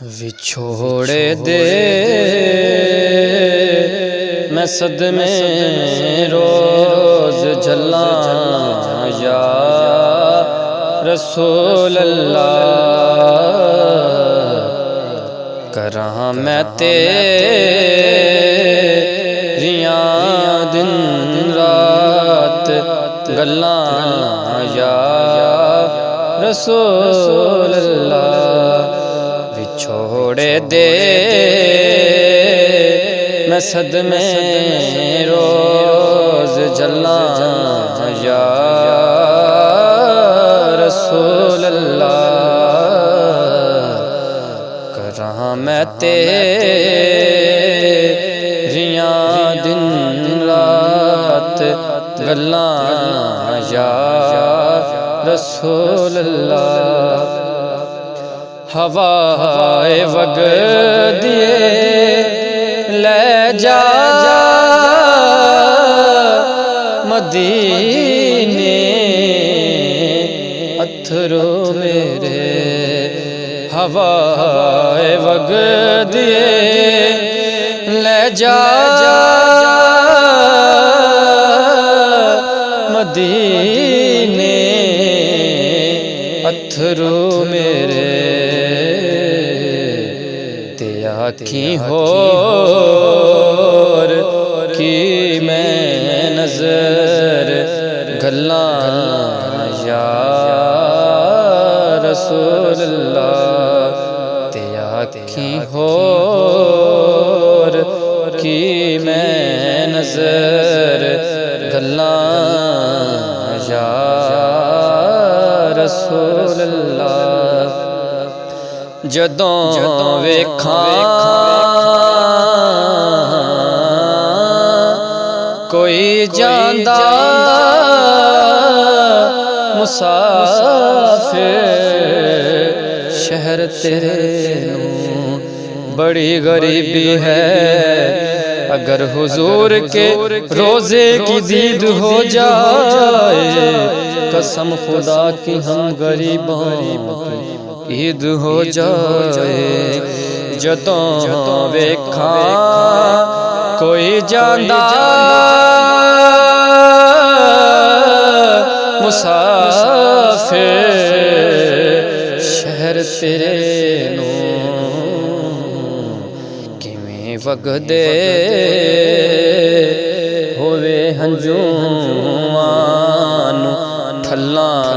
وچھوڑے دے میں صدمے روز جھلاں یا رسول اللہ، کراں میں تیریاں دن رات گلاں یا رسول اللہ، چھوڑے دے میں صدمے روز جلاں یا رسول اللہ، کراں میں تیریاں دن رات گلاں یا رسول اللہ، ہوائے وگدیے لے جا مدینے اتھرو میرے، ہوائے وگدیے لے جا مدینے اتھرو میرے، آنکھیں ہور کی میں نظر گلاں یا رسول اللہ، تے آنکھیں ہور کی میں نظر گلاں یا رسول اللہ، جدوں ویکھاں کوئی جاندا مسافر شہر تیرے نوں، بڑی غریبی ہے اگر حضور کے روزے کی دید ہو جائے، قسم خدا کی ہم غریبوں عید ہو جائے، جدوں ویکھاں کوئی جاندا مسافر شہر تیرے نوں، کیویں وگدے ہوئے ہنجواں ٹھلاں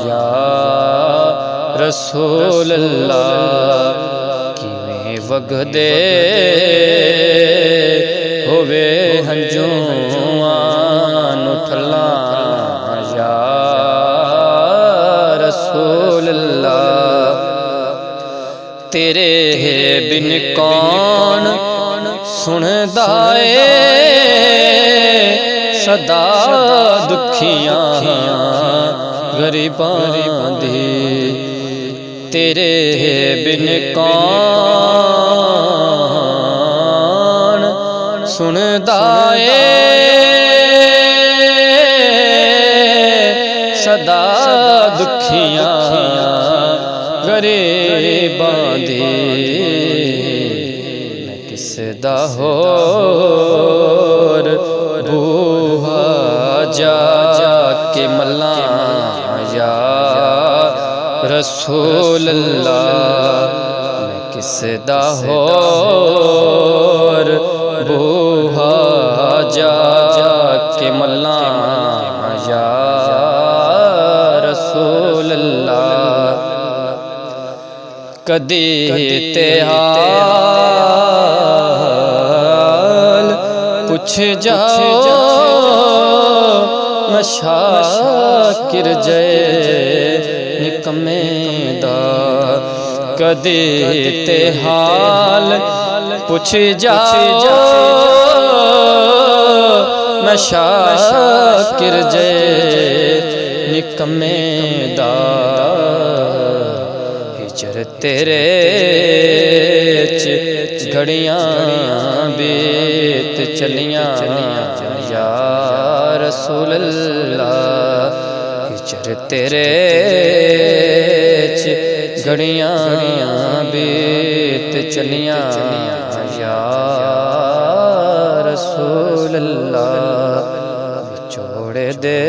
یا رسول اللہ، کیویں وگدے ہوئے ہنجواں ٹھلاں یا رسول اللہ، تیرے بن کون سندا اے صدا دکھیاں غریباں دی، تیرے بن کون سندا اے صدا دکھیاں غریباں دی، میں کس دا ہور بوہا جا کے ملاں یا رسول اللہ، میں کس دا ہور بوہا جا کے ملاں یا رسول اللہ، کدی تے حال پوچھ جاؤ میں شاکر جے نکمے دا، کدی تے حال پوچھ جاؤ میں شاکر جے نکمے دا، ہجر تیرے گھڑیاں بیت چلیاں یا رسول اللہ، ہجر تیرے گھڑیاں بیت چلیاں یا رسول اللہ چھوڑ دے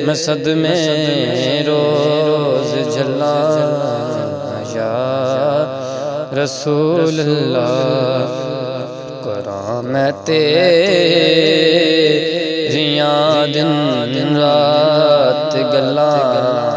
میں صدمے روز جھلا یا رسول اللہ قرآن میں تیریاں دن رات گلاں